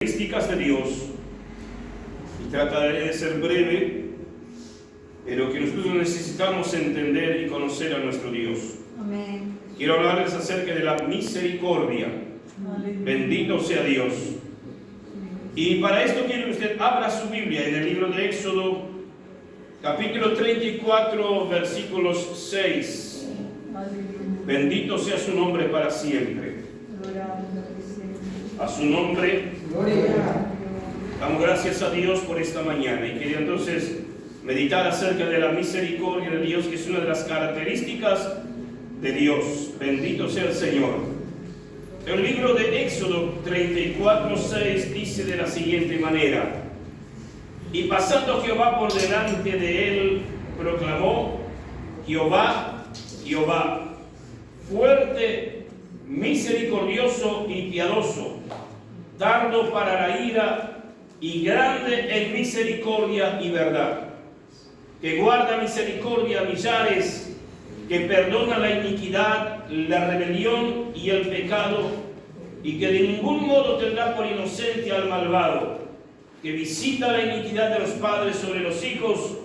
Características de Dios, y trataré de ser breve, pero que nosotros necesitamos entender y conocer a nuestro Dios. Amén. Quiero hablarles acerca de la misericordia. Bendito sea Dios. Y para esto quiero que usted abra su Biblia en el libro de Éxodo, capítulo 34, versículos 6. Bendito sea su nombre para siempre. A su nombre damos gracias a Dios por esta mañana, y quería entonces meditar acerca de la misericordia de Dios, que es una de las características de Dios. Bendito sea el Señor. El libro de Éxodo 34:6 dice de la siguiente manera: y pasando Jehová por delante de él, proclamó: Jehová, Jehová, fuerte, misericordioso y piadoso, tardo para la ira y grande en misericordia y verdad, que guarda misericordia a millares, que perdona la iniquidad, la rebelión y el pecado, y que de ningún modo tendrá por inocente al malvado, que visita la iniquidad de los padres sobre los hijos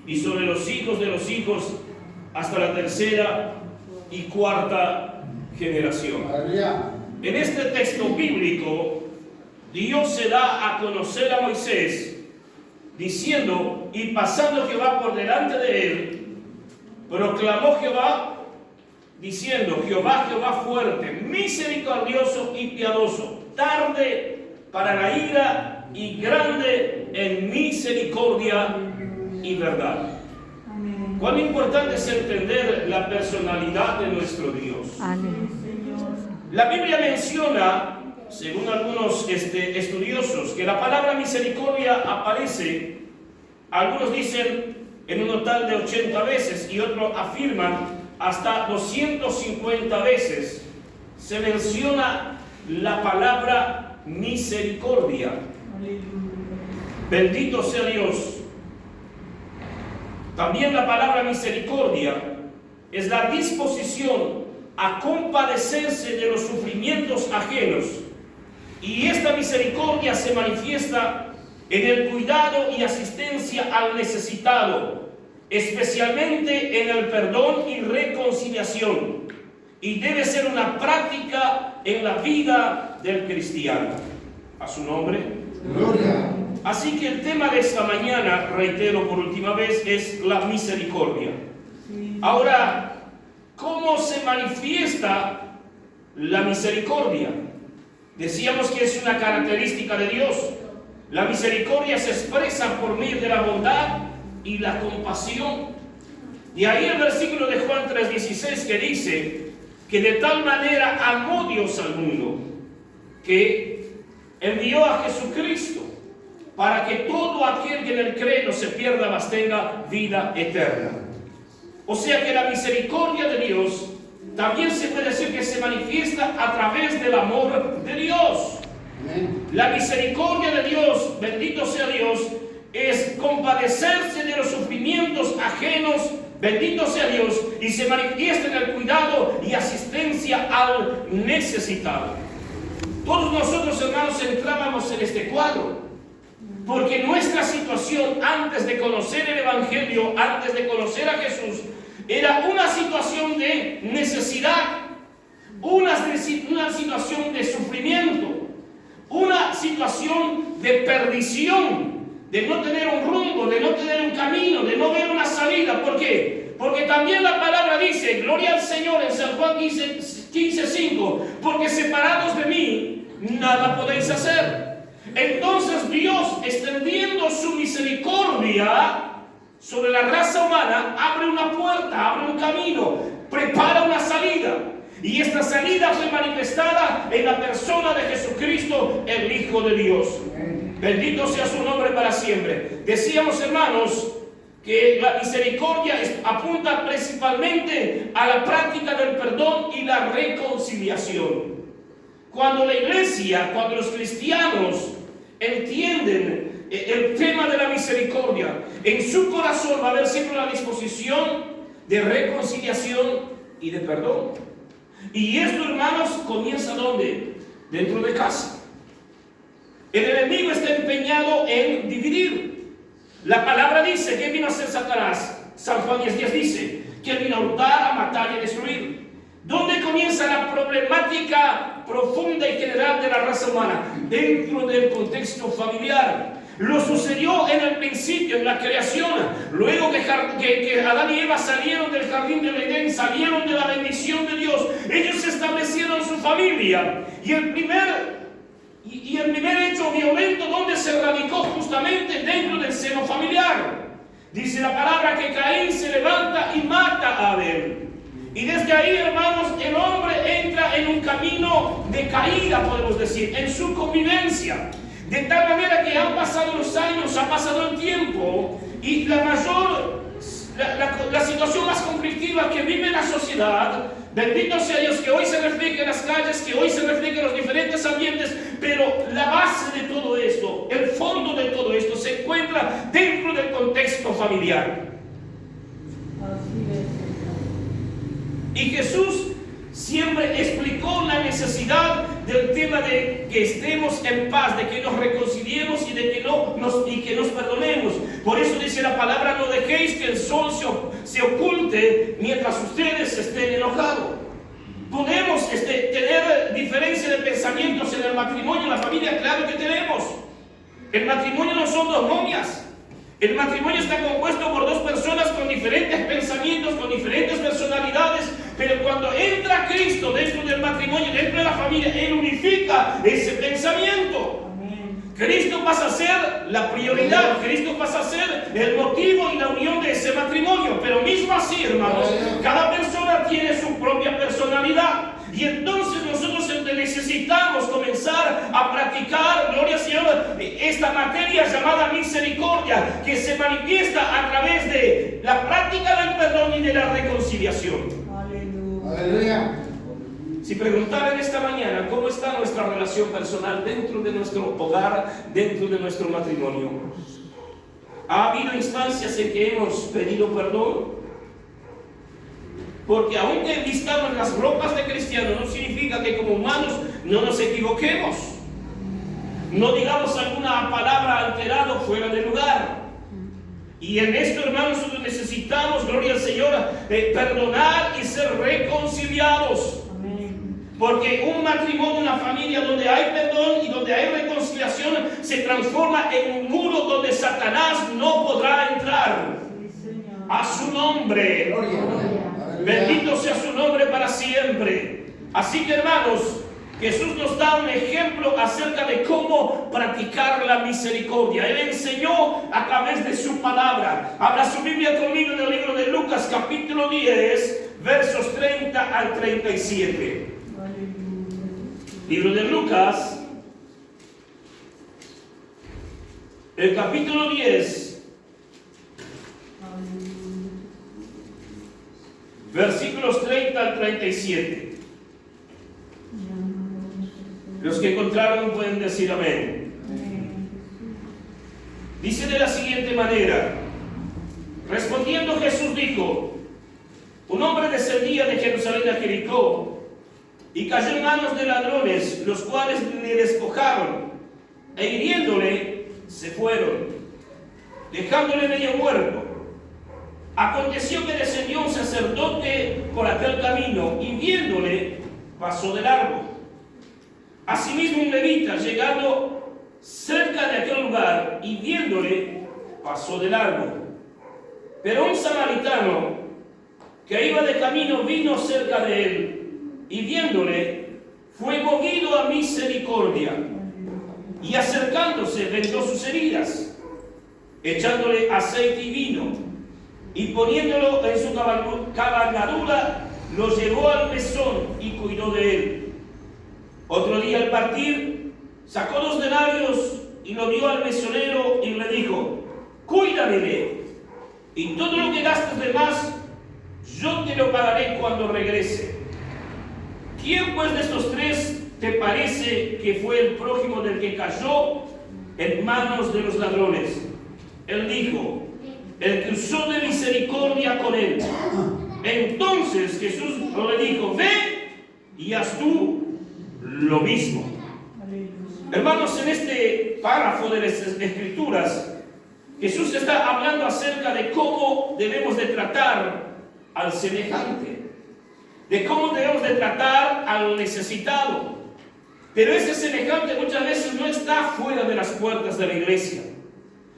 y sobre los hijos de los hijos hasta la tercera y cuarta generación. En este texto bíblico, Dios se da a conocer a Moisés diciendo: y pasando Jehová por delante de él, proclamó Jehová diciendo: Jehová, Jehová fuerte, misericordioso y piadoso, tarde para la ira y grande en misericordia y verdad. Amén. Cuán importante es entender la personalidad de nuestro Dios. Amén. La Biblia menciona, según algunos estudiosos, que la palabra misericordia aparece, algunos dicen en un total de 80 veces y otros afirman hasta 250 veces. Se menciona la palabra misericordia. Bendito sea Dios. También la palabra misericordia es la disposición a compadecerse de los sufrimientos ajenos. Y esta misericordia se manifiesta en el cuidado y asistencia al necesitado, especialmente en el perdón y reconciliación, y debe ser una práctica en la vida del cristiano. A su nombre, gloria. Así que el tema de esta mañana, reitero por última vez, es la misericordia. Ahora, ¿cómo se manifiesta la misericordia? Decíamos que es una característica de Dios. La misericordia se expresa por medio de la bondad y la compasión. Y ahí el versículo de Juan 3:16 que dice que de tal manera amó Dios al mundo que envió a Jesucristo para que todo aquel que en él cree no se pierda, mas tenga vida eterna. O sea que la misericordia de Dios también se puede decir que se manifiesta a través del amor de Dios. Amén. La misericordia de Dios, bendito sea Dios, es compadecerse de los sufrimientos ajenos, bendito sea Dios, y se manifiesta en el cuidado y asistencia al necesitado. Todos nosotros, hermanos, entrábamos en este cuadro, porque nuestra situación antes de conocer el Evangelio, antes de conocer a Jesús, era una situación de necesidad, una situación de sufrimiento, una situación de perdición, de no tener un rumbo, de no tener un camino, de no ver una salida. ¿Por qué? Porque también la palabra dice, gloria al Señor, en San Juan 15:5, porque separados de mí, nada podéis hacer. Entonces Dios, extendiendo su misericordia sobre la raza humana, abre una puerta, abre un camino, prepara una salida. Y esta salida fue manifestada en la persona de Jesucristo, el Hijo de Dios. Bendito sea su nombre para siempre. Decíamos, hermanos, que la misericordia apunta principalmente a la práctica del perdón y la reconciliación. Cuando la iglesia, cuando los cristianos entienden el tema de la misericordia, en su corazón va a haber siempre la disposición de reconciliación y de perdón. Y esto, hermanos, comienza ¿dónde? Dentro de casa. El enemigo está empeñado en dividir. La palabra dice que vino a ser Satanás. San Juan 10:10 dice que él vino a hurtar, a matar y a destruir. ¿Dónde comienza la problemática profunda y general de la raza humana? Dentro del contexto familiar. Lo sucedió en el principio, en la creación. Luego que Adán y Eva salieron del jardín del Edén, salieron de la bendición de Dios, ellos establecieron su familia. Y el primer hecho violento, ¿dónde se radicó? Justamente dentro del seno familiar. Dice la palabra que Caín se levanta y mata a Abel. Y desde ahí, hermanos, el hombre entra en un camino de caída, podemos decir, en su convivencia. De tal manera que han pasado los años, ha pasado el tiempo, y la situación más conflictiva que vive la sociedad, bendito sea Dios, que hoy se refleja en las calles, que hoy se refleja en los diferentes ambientes, pero la base de todo esto, el fondo de todo esto, se encuentra dentro del contexto familiar. Y Jesús siempre explicó la necesidad del tema de que estemos en paz, de que nos reconciliemos y de que nos perdonemos. Por eso dice la palabra: no dejéis que el sol se oculte mientras ustedes estén enojados. ¿Podemos tener diferencia de pensamientos en el matrimonio, en la familia? Claro que tenemos. El matrimonio no son dos momias. El matrimonio está compuesto por dos personas con diferentes pensamientos, con diferentes personalidades, pero cuando entra Cristo dentro del matrimonio, dentro de la familia, Él unifica ese pensamiento. Cristo pasa a ser la prioridad, Cristo pasa a ser el motivo y la unión de ese matrimonio. Pero mismo así, hermanos, cada persona tiene su propia personalidad. Y entonces nosotros necesitamos comenzar a practicar, gloria al Señor, esta materia llamada misericordia, que se manifiesta a través de la práctica del perdón y de la reconciliación. Aleluya. Si preguntaran esta mañana cómo está nuestra relación personal dentro de nuestro hogar, dentro de nuestro matrimonio, ¿ha habido instancias en que hemos pedido perdón? Porque aunque vistamos las ropas de cristianos, no significa que como humanos no nos equivoquemos. No digamos alguna palabra alterada fuera de lugar. Y en esto, hermanos, nosotros necesitamos, gloria al Señor, perdonar y ser reconciliados. Porque un matrimonio, una familia donde hay perdón y donde hay reconciliación, se transforma en un muro donde Satanás no podrá entrar. A su nombre. Bendito sea su nombre para siempre. Así que, hermanos, Jesús nos da un ejemplo acerca de cómo practicar la misericordia. Él enseñó a través de su palabra. Abra su Biblia conmigo en el libro de Lucas, capítulo 10, versos 30 al 37. Libro de Lucas, el capítulo 10, versículos 30 al 37. Los que encontraron pueden decir amén. Dice de la siguiente manera: respondiendo Jesús dijo: un hombre descendía de Jerusalén a Jericó y cayó en manos de ladrones, los cuales le despojaron e hiriéndole se fueron, dejándole medio muerto. Aconteció que descendió un sacerdote por aquel camino y viéndole pasó de largo. Asimismo un levita, llegando cerca de aquel lugar y viéndole pasó de largo. Pero un samaritano que iba de camino vino cerca de él y viéndole fue movido a misericordia y acercándose vendó sus heridas, echándole aceite y vino, y poniéndolo en su cabalgadura, lo llevó al mesón y cuidó de él. Otro día al partir, sacó 2 denarios y lo dio al mesonero y le dijo: cuídamele, y todo lo que gastes de más, yo te lo pagaré cuando regrese. ¿Quién pues de estos 3 te parece que fue el prójimo del que cayó en manos de los ladrones? Él dijo: el que usó de misericordia con él. Entonces Jesús le dijo: ve y haz tú lo mismo. Hermanos, en este párrafo de las Escrituras, Jesús está hablando acerca de cómo debemos de tratar al semejante, de cómo debemos de tratar al necesitado. Pero ese semejante muchas veces no está fuera de las puertas de la iglesia.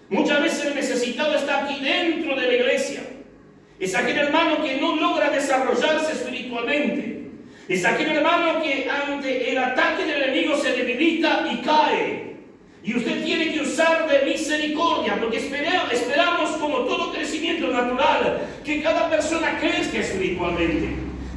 Muchas veces el necesitado está aquí dentro de la iglesia. Es aquel hermano que no logra desarrollarse espiritualmente. Es aquel hermano que ante el ataque del enemigo se debilita y cae. Y usted tiene que usar de misericordia, porque esperamos, como todo crecimiento natural, que cada persona crezca espiritualmente,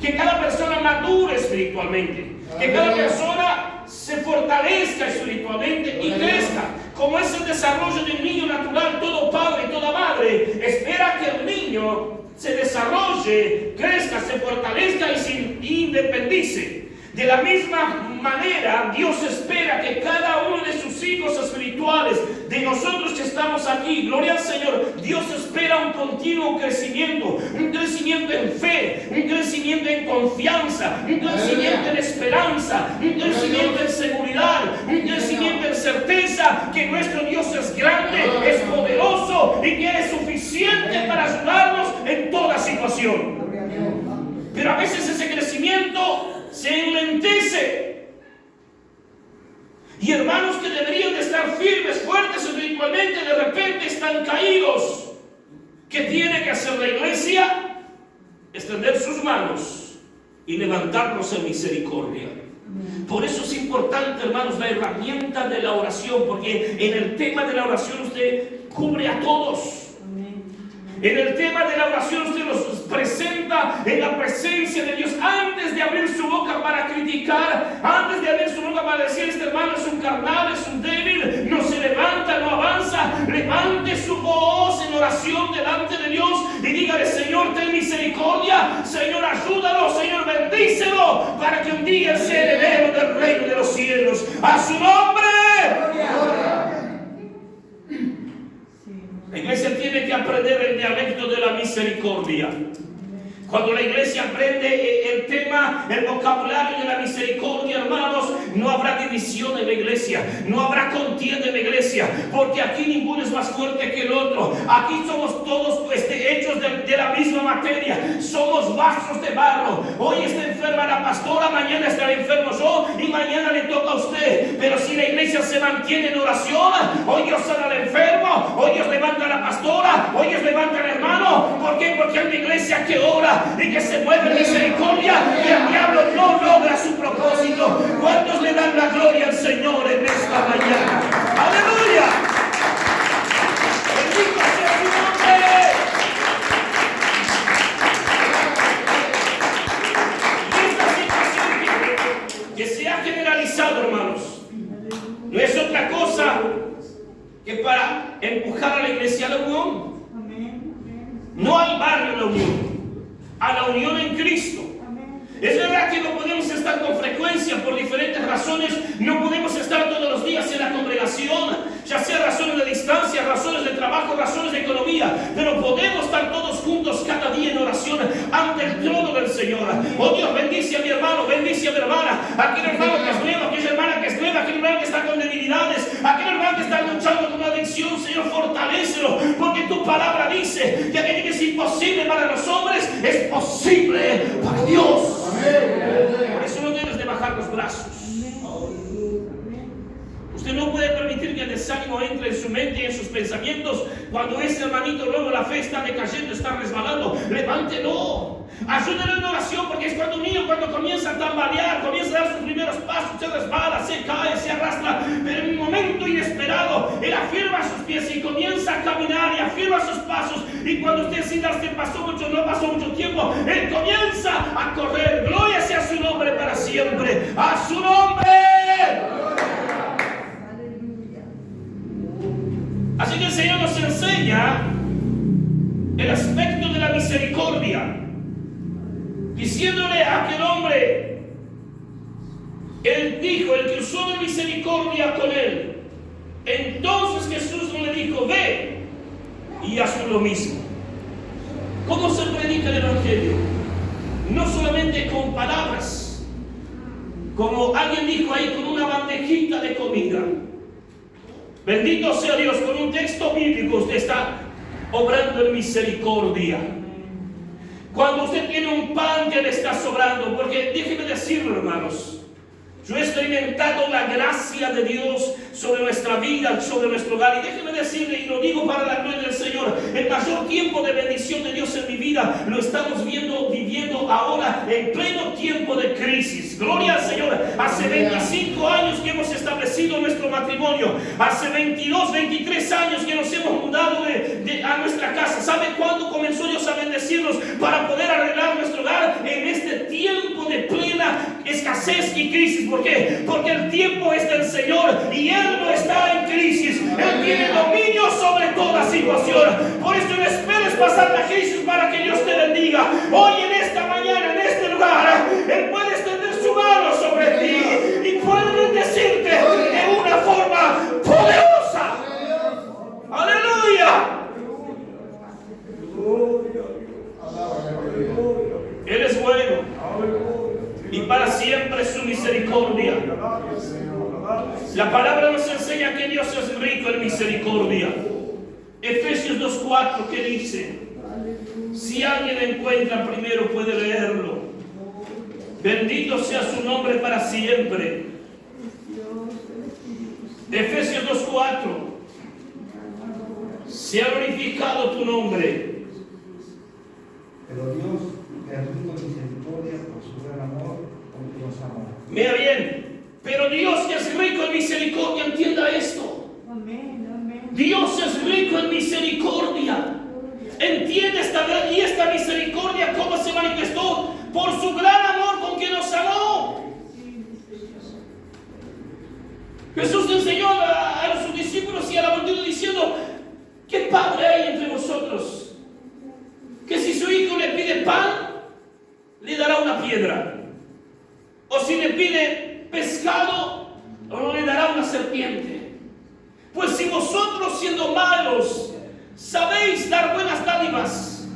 que cada persona madure espiritualmente, que cada persona se fortalezca espiritualmente y crezca. Como es el desarrollo de un niño natural, todo padre y toda madre espera que el niño se desarrolle, crezca, se fortalezca y se independice. De la misma manera, Dios espera que cada uno de sus hijos espirituales, de nosotros que estamos aquí, gloria al Señor, Dios espera un continuo crecimiento, un crecimiento en fe, un crecimiento en confianza, un crecimiento en esperanza, un crecimiento en seguridad, un crecimiento en certeza que nuestro Dios es grande, es poderoso y que es suficiente para ayudarnos en toda situación. Pero a veces ese crecimiento se enlentece. Y hermanos que deberían de estar firmes, fuertes espiritualmente, de repente están caídos. ¿Qué tiene que hacer la iglesia? Extender sus manos y levantarnos en misericordia. Por eso es importante, hermanos, la herramienta de la oración, porque en el tema de la oración usted cubre a todos. En el tema de la oración usted los presenta en la presencia de Dios antes de abrir su boca para criticar, antes de abrir su boca para decir este hermano es un carnal, es un débil, no se levanta, no avanza. Levante su voz en oración delante de Dios y dígale: Señor, ten misericordia, Señor, ayúdalo, Señor, bendícelo para que un día sea heredero del reino de los cielos. ¡A su nombre! La iglesia tiene que aprender el dialecto de la misericordia. Cuando la iglesia aprende el tema, el vocabulario de la misericordia, hermanos, no habrá división en la iglesia, no habrá contienda en la iglesia, porque aquí ninguno es más fuerte que el otro. Aquí somos todos hechos de la misma materia, somos vasos de barro. Hoy está enferma la pastora, mañana estaré enfermo yo y mañana le toca a usted. Pero si la iglesia se mantiene en oración, hoy Dios sana al enfermo, hoy Dios levanta a la pastora, hoy Dios levanta al hermano. ¿Por qué? Porque hay una iglesia que ora y que se mueve en misericordia, y el diablo no logra su propósito. ¿Cuántos le dan la gloria al Señor en esta mañana? ¡Aleluya! ¡Bendito sea su nombre! Y esta situación que se ha generalizado, hermanos, no es otra cosa que para empujar a la iglesia a la unión. No al barrio la unión, a la unión en Cristo. Es verdad que no podemos estar con frecuencia por diferentes razones, no podemos estar todos los días en la congregación, ya sea razones de distancia, razones de trabajo, razones de economía, pero podemos estar todos juntos cada día en oración ante el trono del Señor. Oh Dios, bendice a mi hermano, bendice a mi hermana, aquel hermano que es nuevo, aquella hermana que es nueva, aquel hermano que está con debilidades, aquel hermano que está luchando con una adicción. Señor, fortalécelo, porque tu palabra dice que aquello que es imposible para los hombres es posible para Dios. Por eso no debes de bajar los brazos. Usted no puede permitir que el desánimo entre en su mente y en sus pensamientos. Cuando ese hermanito luego la fe está decayendo, está resbalando, levántelo, ayúdelo en oración, porque es cuando un niño, cuando comienza a tambalear, comienza a dar sus primeros pasos, se resbala, se cae, se arrastra, pero en un momento inesperado él afirma sus pies y comienza a caminar y afirma sus pasos, y cuando usted sienta que no pasó mucho tiempo, él comienza a correr. Gloria sea su nombre para siempre. ¡A su nombre! Así que el Señor nos enseña el aspecto de la misericordia, diciéndole a aquel hombre, él dijo, el que usó de misericordia con él. Entonces Jesús le dijo: ve y haz lo mismo. ¿Cómo se predica el Evangelio? No solamente con palabras, como alguien dijo ahí, con una bandejita de comida. Bendito sea Dios, con un texto bíblico usted está obrando en misericordia. Cuando usted tiene un pan que le está sobrando, porque déjeme decirlo, hermanos, yo he experimentado la gracia de Dios sobre nuestra vida, sobre nuestro hogar. Y déjeme decirle, y lo digo para la gloria del Señor, el mayor tiempo de bendición de Dios en mi vida lo estamos viviendo ahora en pleno tiempo de crisis. Gloria al Señor. Hace 25 años que hemos establecido nuestro matrimonio. Hace 22, 23 años que nos hemos mudado a nuestra casa. ¿Sabe cuándo comenzó Dios a bendecirnos para poder arreglar nuestro hogar? En este tiempo de plena escasez y crisis. ¿Por qué? Porque el tiempo es del Señor y Él no está en crisis. Él tiene dominio sobre toda situación. Por eso no esperes pasar la crisis para que Dios te bendiga. Hoy en esta mañana, en este lugar, Él puede extender su mano sobre ti y puede bendecirte de una forma poderosa. ¡Aleluya! Él es bueno y para siempre su misericordia. La palabra nos enseña que Dios es rico en misericordia. Efesios 2:4, ¿qué dice? Si alguien encuentra primero puede leerlo. Bendito sea su nombre para siempre. Efesios 2:4. Se ha glorificado tu nombre. Pero Dios es rico en misericordia por su gran amor, porque nos amó. Mira bien, pero Dios que es rico en misericordia, entienda esto. Amén, amén. Dios es rico en misericordia. Entiende esta misericordia cómo se manifestó por su gran amor con que nos amó. Jesús enseñó a sus discípulos y a la multitud diciendo: ¿qué padre hay entre vosotros que si su hijo le pide pan, le dará una piedra? O si le pide pescado, le dará una serpiente. Pues si vosotros, siendo malos, sabéis dar buenas dádivas,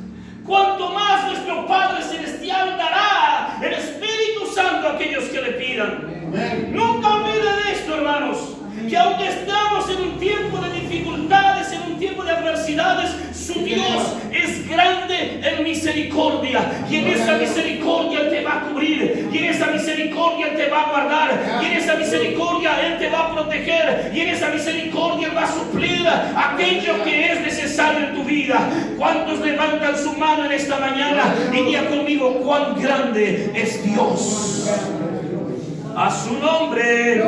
cuanto más nuestro Padre Celestial dará el Espíritu Santo a aquellos que le pidan. Amén. Nunca olviden esto, hermanos, que aunque estamos en un tiempo de dificultades, en un tiempo de adversidades, su Dios es grande en misericordia, y en esa misericordia Él te va a cubrir, y en esa misericordia Él te va a guardar, y en esa misericordia Él te va a proteger, y en esa misericordia Él va a suplir aquello que es necesario en tu vida. ¿Cuántos levantan su mano en esta mañana y digan conmigo: cuán grande es Dios? A su nombre.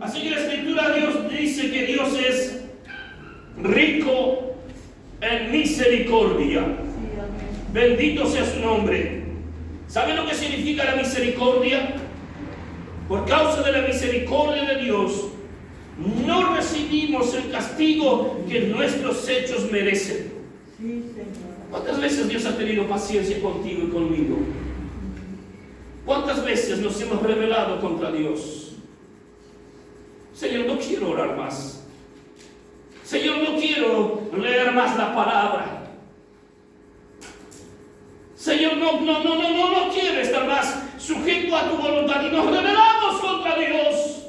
Así que la Escritura Dios dice que Dios es rico en misericordia. Bendito sea su nombre. ¿Saben lo que significa la misericordia? Por causa de la misericordia de Dios, no recibimos el castigo que nuestros hechos merecen. ¿Cuántas veces Dios ha tenido paciencia contigo y conmigo? ¿Cuántas veces nos hemos rebelado contra Dios? Señor, no quiero orar más. Señor, no quiero leer más la palabra. Señor, no quiero estar más sujeto a tu voluntad, y nos rebelamos contra Dios.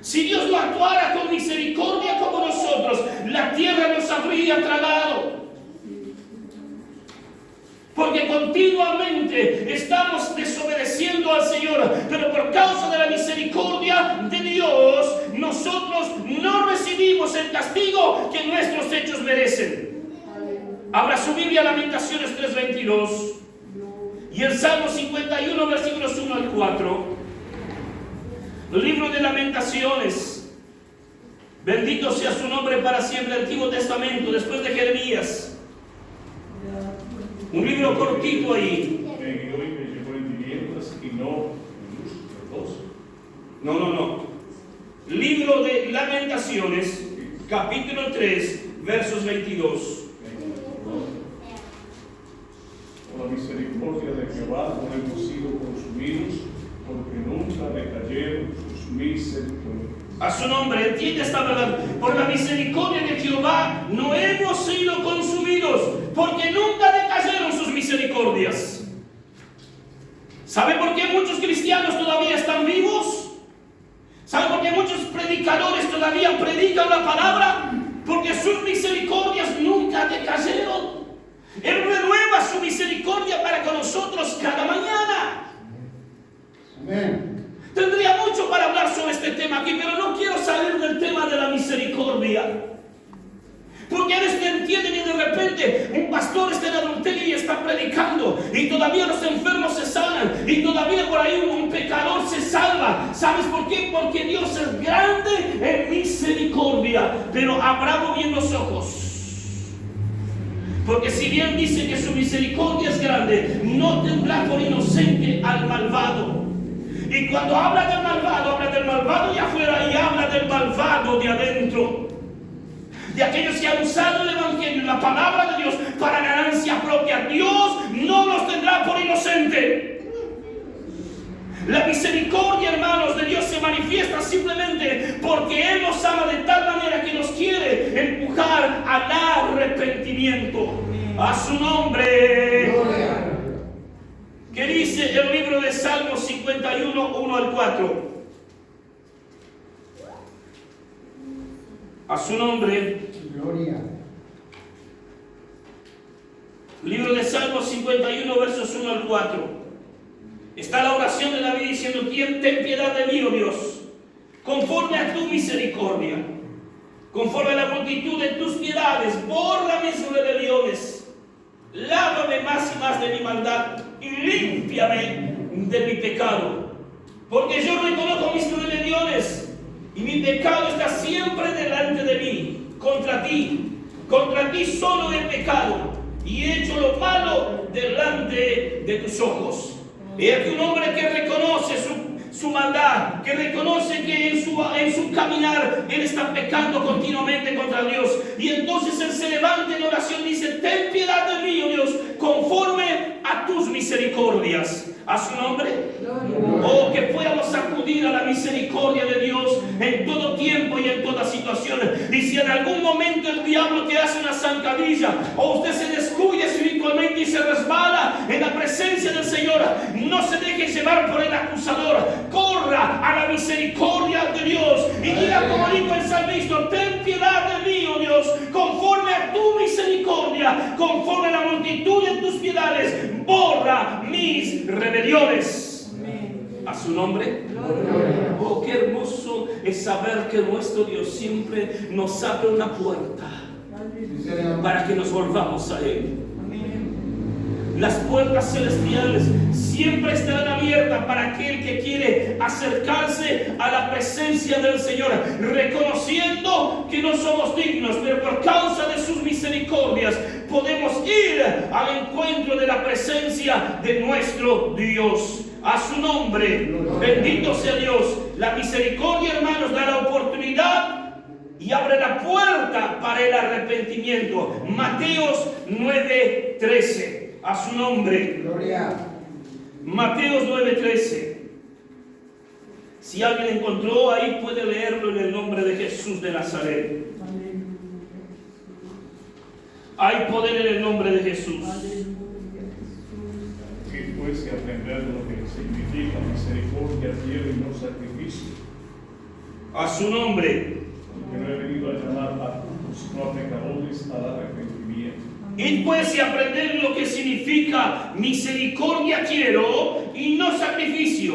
Si Dios no actuara con misericordia como nosotros, la tierra nos habría tragado. Porque continuamente estamos desobedeciendo al Señor, pero por causa de la misericordia de Dios, nosotros no recibimos el castigo que nuestros hechos merecen. Abra su Biblia, Lamentaciones 3:22, y el Salmo 51, versículos 1 al 4. El libro de Lamentaciones. Bendito sea su nombre para siempre. Antiguo Testamento, después de Jeremías. Un libro cortito ahí. No. Libro de Lamentaciones, capítulo 3, versos 22. Por la misericordia de Jehová no hemos sido consumidos, porque nunca decayeron sus misericordias. A su nombre, entiende esta verdad. Por la misericordia de Jehová no hemos sido consumidos, porque nunca decayeron sus misericordias. ¿Sabe por qué muchos cristianos todavía están vivos? ¿Sabe por qué muchos predicadores todavía predican la palabra? Porque sus misericordias nunca decayeron. Él renueva su misericordia para con nosotros cada mañana. Amén. Tendría mucho para hablar sobre este tema aquí, pero no quiero salir del tema de la misericordia. Porque a veces entienden y de repente un pastor está en adulterio y está predicando y todavía los enfermos se sanan y todavía por ahí un pecador se salva. ¿Sabes por qué? Porque Dios es grande en misericordia, pero habrá bien los ojos. Porque si bien dice que su misericordia es grande, no tendrá por inocente al malvado. Y cuando habla del malvado de afuera y habla del malvado de adentro. De aquellos que han usado el Evangelio, la palabra de Dios, para ganancia propia. Dios no los tendrá por inocente. La misericordia, hermanos, de Dios se manifiesta simplemente porque Él nos ama de tal manera que nos quiere empujar al arrepentimiento. A su nombre. ¿Qué dice el libro de Salmos 51, 1 al 4? A su nombre. Gloria. Libro de Salmos 51, versos 1 al 4. Está la oración de David diciendo: ten piedad de mí, oh Dios, conforme a tu misericordia, conforme a la multitud de tus piedades, borra mis rebeliones, lávame más y más de mi maldad y límpiame de mi pecado, porque yo reconozco mis rebeliones y mi pecado está siempre delante de mí. Contra ti solo he pecado y he hecho lo malo delante de tus ojos. He aquí un hombre que reconoce su maldad, que reconoce que en su caminar él está pecando continuamente contra Dios. Y entonces él se levanta en oración y dice: ten piedad de mí, oh Dios, conforme a tus misericordias. A su nombre. Oh, que podamos acudir a la misericordia de Dios en todo tiempo y en toda situación. Y si en algún momento el diablo te hace una zancadilla o usted se descuida espiritualmente y se resbala en la presencia del Señor, no se deje llevar por el acusador. Corra a la misericordia de Dios y diga como dijo el salmista: ten piedad de mí, oh Dios, conforme a tu misericordia, conforme a la multitud de tus piedades, borra mis rebeliones. A su nombre. Oh, qué hermoso es saber que nuestro Dios siempre nos abre una puerta para que nos volvamos a Él. Las puertas celestiales siempre estarán abiertas para aquel que quiere acercarse a la presencia del Señor, reconociendo que no somos dignos, pero por causa de sus misericordias podemos ir al encuentro de la presencia de nuestro Dios. A su nombre, bendito sea Dios. La misericordia, hermanos, da la oportunidad y abre la puerta para el arrepentimiento. Mateos 9:13. A su nombre. Gloria. Mateos 9:13. Si alguien encontró ahí, puede leerlo en el nombre de Jesús de Nazaret. Hay poder en el nombre de Jesús. Que fuese aprender lo que significa misericordia, fiel y no sacrificio. A su nombre. Porque no he venido a llamar a justos, sino a pecadores al arrepentimiento. Y pues y aprender lo que significa misericordia quiero y no sacrificio,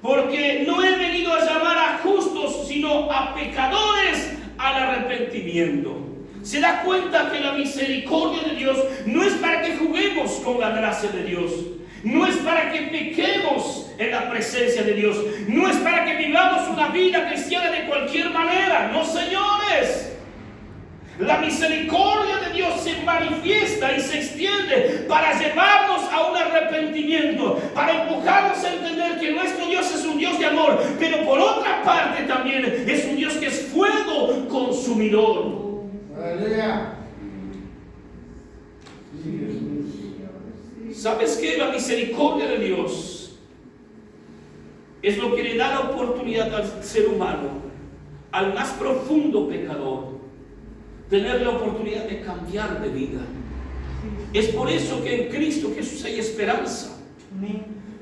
porque no he venido a llamar a justos, sino a pecadores al arrepentimiento. Se da cuenta que la misericordia de Dios no es para que juguemos con la gracia de Dios, no es para que pequemos en la presencia de Dios, no es para que vivamos una vida cristiana de cualquier manera. No, señores. La misericordia de Dios se manifiesta y se extiende para llevarnos a un arrepentimiento, para empujarnos a entender que nuestro Dios es un Dios de amor, pero por otra parte también es un Dios que es fuego consumidor. Aleluya. ¿Sabes qué? La misericordia de Dios es lo que le da la oportunidad al ser humano, al más profundo pecador, tener la oportunidad de cambiar de vida. Es por eso que en Cristo Jesús hay esperanza.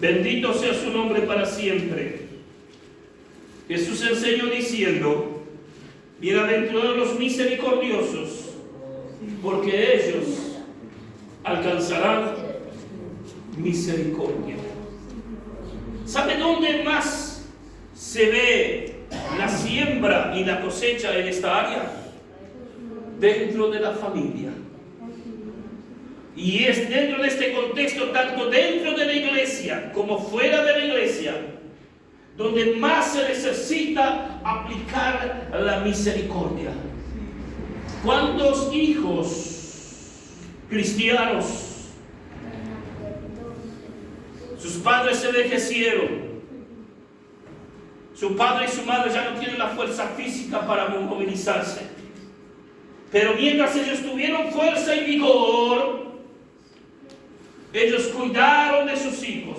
Bendito sea su nombre para siempre. Jesús enseñó diciendo: bienaventurados los misericordiosos, porque ellos alcanzarán misericordia. ¿Sabe dónde más se ve la siembra y la cosecha en esta área? Dentro de la familia. Y es dentro de este contexto, tanto dentro de la iglesia como fuera de la iglesia, donde más se necesita aplicar la misericordia. ¿Cuántos hijos cristianos, sus padres se envejecieron, su padre y su madre ya no tienen la fuerza física para movilizarse, pero mientras ellos tuvieron fuerza y vigor, ellos cuidaron de sus hijos,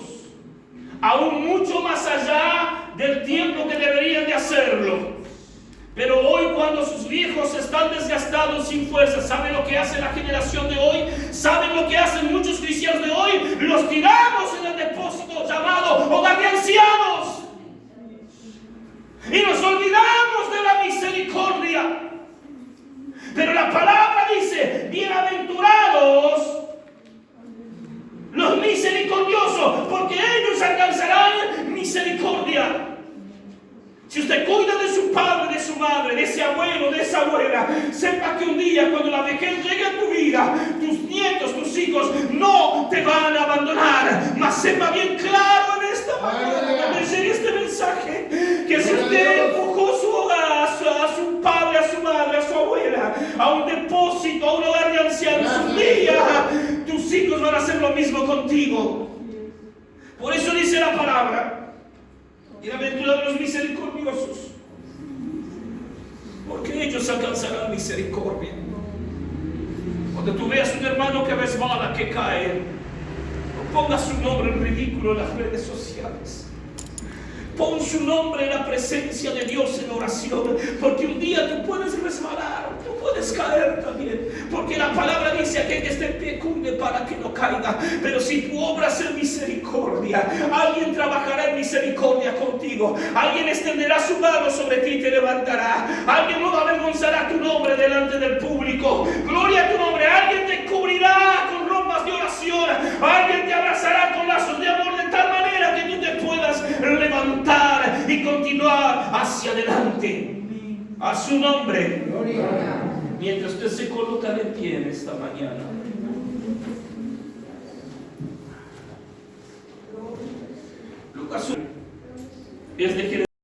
aún mucho más allá del tiempo que deberían de hacerlo? Pero hoy, cuando sus viejos están desgastados, sin fuerza, ¿saben lo que hace la generación de hoy? ¿Saben lo que hacen muchos cristianos de hoy? Los tiramos en el depósito llamado hogar de ancianos. Y nos olvidamos de la misericordia. Pero la palabra dice: bienaventurados los misericordiosos, porque ellos alcanzarán misericordia. Si usted cuida de su padre, de su madre, de ese abuelo, de esa abuela, sepa que un día, cuando la vejez llegue a tu vida, tus nietos, tus hijos no te van a abandonar. Mas sepa bien claro en esta mañana, cuando llegue este mensaje, que si usted empujó su hogar, a su padre, a su madre, a su abuela, a un depósito, a un hogar de ancianos, un día tus hijos van a hacer lo mismo contigo. Por eso dice la palabra: bienaventurados los misericordiosos, porque ellos alcanzarán misericordia. Cuando tú veas un hermano que resbala, que cae, no pongas su nombre en ridículo en las redes sociales. Pon su nombre en la presencia de Dios en oración, porque un día tú puedes resbalar, tú puedes caer también, porque la palabra dice: aquel que esté en pie cunde para que no caiga. Pero si tú obras en misericordia, alguien trabajará en misericordia contigo, alguien extenderá su mano sobre ti y te levantará, alguien no avergonzará tu nombre delante del público. Gloria a tu nombre. Alguien te cubrirá con ropas de oración, alguien te abrazará con lazos de amor, de tal manera que tú te puedas levantar y continuar hacia adelante. A su nombre. Mientras usted se coloca de pie en esta mañana,